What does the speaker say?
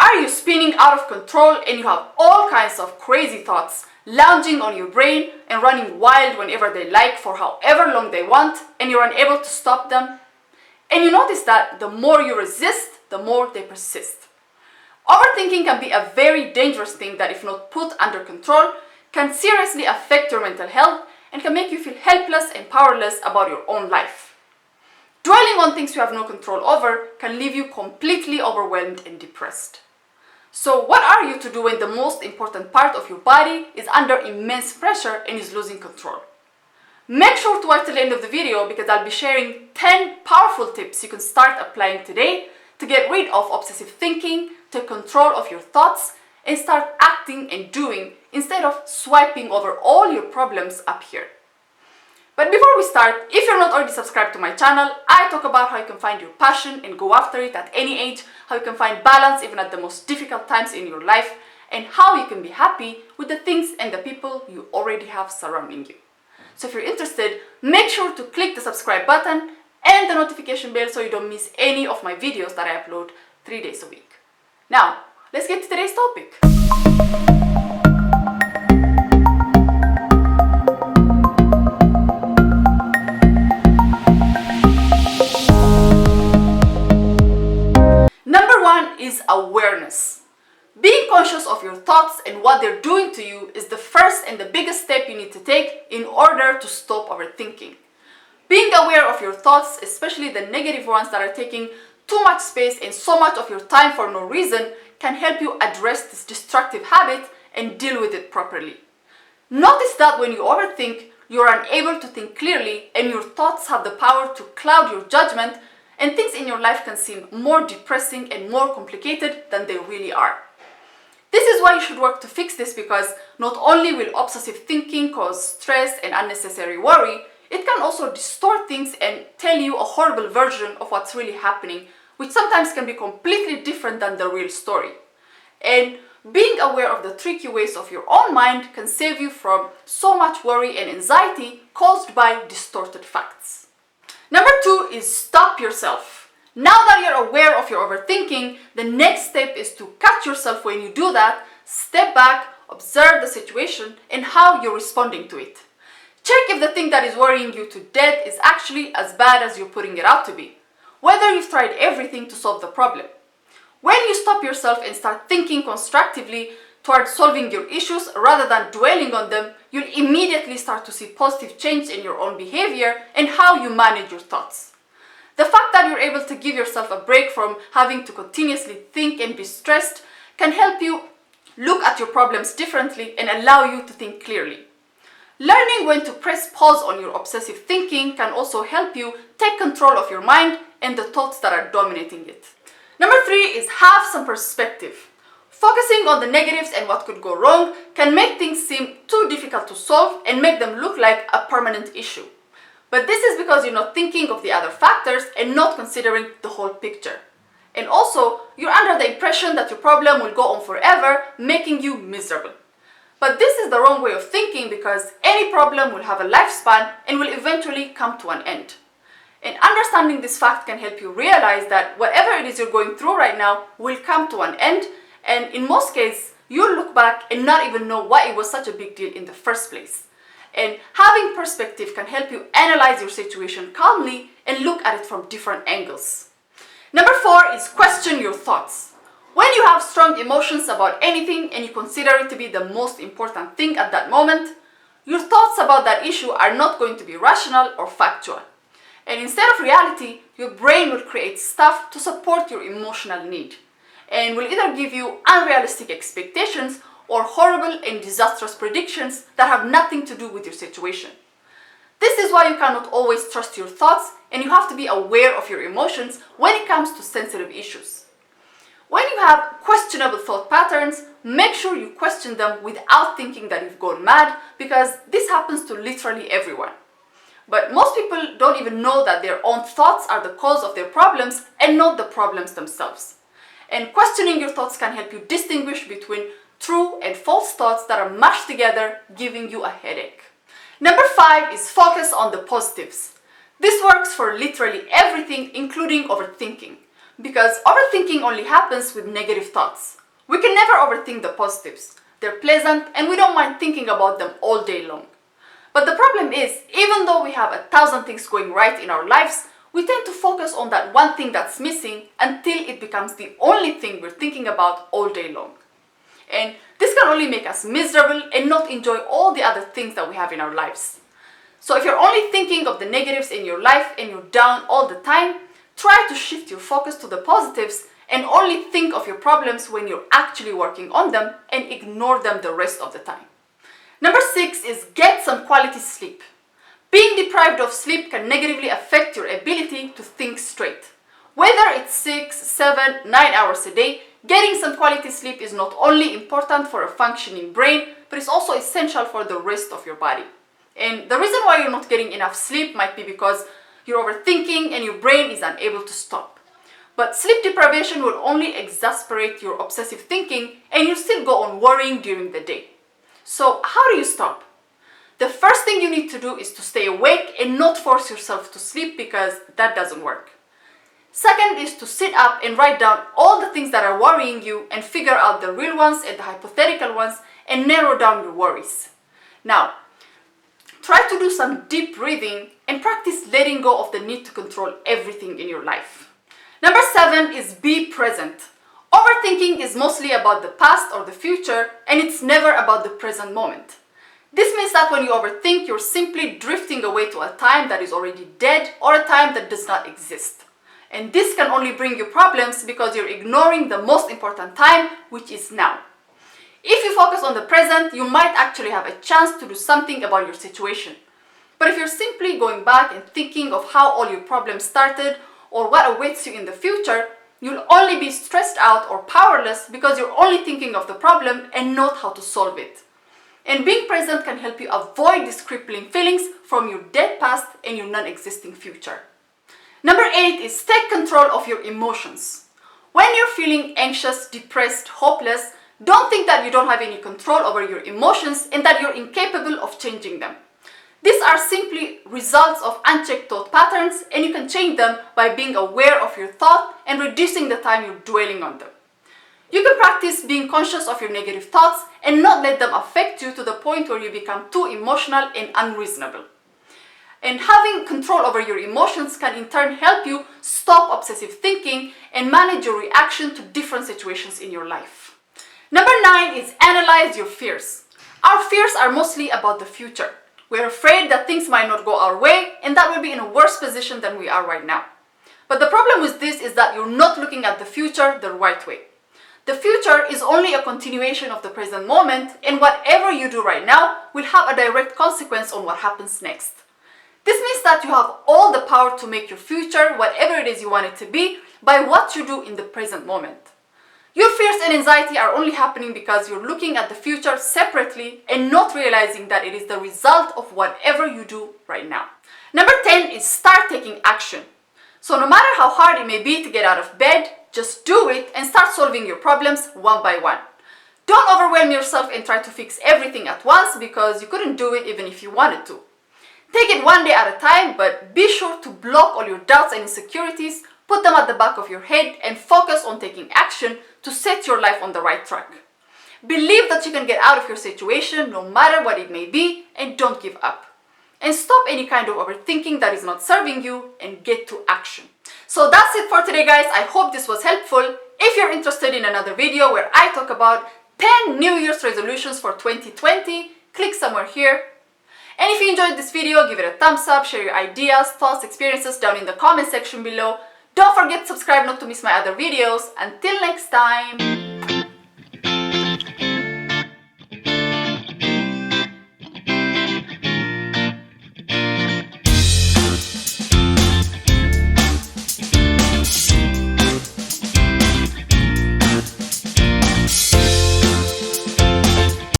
Are you spinning out of control and you have all kinds of crazy thoughts lounging on your brain and running wild whenever they like for however long they want, and you're unable to stop them? And you notice that the more you resist, the more they persist. Overthinking can be a very dangerous thing that, if not put under control, can seriously affect your mental health and can make you feel helpless and powerless about your own life. Dwelling on things you have no control over can leave you completely overwhelmed and depressed. So what are you to do when the most important part of your body is under immense pressure and is losing control? Make sure to watch till the end of the video, because I'll be sharing 10 powerful tips you can start applying today to get rid of obsessive thinking, take control of your thoughts, and start acting and doing instead of swiping over all your problems up here. But before we start, if you're not already subscribed to my channel, I talk about how you can find your passion and go after it at any age, how you can find balance even at the most difficult times in your life, and how you can be happy with the things and the people you already have surrounding you. So if you're interested, make sure to click the subscribe button and the notification bell so you don't miss any of my videos that I upload 3 days a week. Now, let's get to today's topic. Number one is awareness. Being conscious of your thoughts and what they're doing to you is the first and the biggest step you need to take in order to stop overthinking. Being aware of your thoughts, especially the negative ones that are taking too much space and so much of your time for no reason, can help you address this destructive habit and deal with it properly. Notice that when you overthink, you're unable to think clearly and your thoughts have the power to cloud your judgment, and things in your life can seem more depressing and more complicated than they really are. This is why you should work to fix this, because not only will obsessive thinking cause stress and unnecessary worry, it can also distort things and tell you a horrible version of what's really happening, which sometimes can be completely different than the real story. And being aware of the tricky ways of your own mind can save you from so much worry and anxiety caused by distorted facts. Number two is stop yourself. Now that you're aware of your overthinking, the next step is to catch yourself when you do that, step back, observe the situation and how you're responding to it. Check if the thing that is worrying you to death is actually as bad as you're putting it out to be, whether you've tried everything to solve the problem. When you stop yourself and start thinking constructively towards solving your issues rather than dwelling on them, you'll immediately start to see positive change in your own behavior and how you manage your thoughts. The fact that you're able to give yourself a break from having to continuously think and be stressed can help you look at your problems differently and allow you to think clearly. Learning when to press pause on your obsessive thinking can also help you take control of your mind and the thoughts that are dominating it. Number three is have some perspective. Focusing on the negatives and what could go wrong can make things seem too difficult to solve and make them look like a permanent issue. But this is because you're not thinking of the other factors and not considering the whole picture. And also, you're under the impression that your problem will go on forever, making you miserable. But this is the wrong way of thinking, because any problem will have a lifespan and will eventually come to an end. And understanding this fact can help you realize that whatever it is you're going through right now will come to an end, and in most cases, you'll look back and not even know why it was such a big deal in the first place. And having perspective can help you analyze your situation calmly and look at it from different angles. Number four is question your thoughts. When you have strong emotions about anything and you consider it to be the most important thing at that moment, your thoughts about that issue are not going to be rational or factual. And instead of reality, your brain will create stuff to support your emotional need, and will either give you unrealistic expectations or horrible and disastrous predictions that have nothing to do with your situation. This is why you cannot always trust your thoughts, and you have to be aware of your emotions when it comes to sensitive issues. When you have questionable thought patterns, make sure you question them without thinking that you've gone mad, because this happens to literally everyone. But most people don't even know that their own thoughts are the cause of their problems and not the problems themselves. And questioning your thoughts can help you distinguish between true and false thoughts that are mashed together, giving you a headache. Number five is focus on the positives. This works for literally everything, including overthinking. Because overthinking only happens with negative thoughts. We can never overthink the positives. They're pleasant and we don't mind thinking about them all day long. But the problem is, even though we have 1,000 things going right in our lives, we tend to focus on that one thing that's missing until it becomes the only thing we're thinking about all day long. And this can only make us miserable and not enjoy all the other things that we have in our lives. So if you're only thinking of the negatives in your life and you're down all the time, try to shift your focus to the positives and only think of your problems when you're actually working on them and ignore them the rest of the time. Number 6 is get some quality sleep. Being deprived of sleep can negatively affect your ability to think straight. Whether it's 6, 7, 9 hours a day, getting some quality sleep is not only important for a functioning brain, but it's also essential for the rest of your body. And the reason why you're not getting enough sleep might be because you're overthinking and your brain is unable to stop. But sleep deprivation will only exacerbate your obsessive thinking and you'll still go on worrying during the day. So how do you stop? The first thing you need to do is to stay awake and not force yourself to sleep, because that doesn't work. Second is to sit up and write down all the things that are worrying you and figure out the real ones and the hypothetical ones and narrow down your worries. Now, try to do some deep breathing and practice letting go of the need to control everything in your life. Number 7 is be present. Overthinking is mostly about the past or the future, and it's never about the present moment. This means that when you overthink, you're simply drifting away to a time that is already dead or a time that does not exist. And this can only bring you problems because you're ignoring the most important time, which is now. If you focus on the present, you might actually have a chance to do something about your situation. But if you're simply going back and thinking of how all your problems started or what awaits you in the future, you'll only be stressed out or powerless because you're only thinking of the problem and not how to solve it. And being present can help you avoid these crippling feelings from your dead past and your non-existing future. Number 8 is take control of your emotions. When you're feeling anxious, depressed, hopeless, don't think that you don't have any control over your emotions and that you're incapable of changing them. These are simply results of unchecked thought patterns, and you can change them by being aware of your thought and reducing the time you're dwelling on them. You can practice being conscious of your negative thoughts and not let them affect you to the point where you become too emotional and unreasonable. And having control over your emotions can in turn help you stop obsessive thinking and manage your reaction to different situations in your life. Number 9 is analyze your fears. Our fears are mostly about the future. We're afraid that things might not go our way and that we'll be in a worse position than we are right now. But the problem with this is that you're not looking at the future the right way. The future is only a continuation of the present moment, and whatever you do right now will have a direct consequence on what happens next. This means that you have all the power to make your future whatever it is you want it to be by what you do in the present moment. Your fears and anxiety are only happening because you're looking at the future separately and not realizing that it is the result of whatever you do right now. Number 10 is start taking action. So no matter how hard it may be to get out of bed, just do it and start solving your problems one by one. Don't overwhelm yourself and try to fix everything at once, because you couldn't do it even if you wanted to. Take it one day at a time, but be sure to block all your doubts and insecurities, put them at the back of your head, and focus on taking action to set your life on the right track. Believe that you can get out of your situation no matter what it may be, and don't give up. And stop any kind of overthinking that is not serving you and get to action. So that's it for today, guys. I hope this was helpful. If you're interested in another video where I talk about 10 New Year's resolutions for 2020, click somewhere here. And if you enjoyed this video, give it a thumbs up, share your ideas, thoughts, experiences down in the comment section below. Don't forget to subscribe not to miss my other videos. Until next time.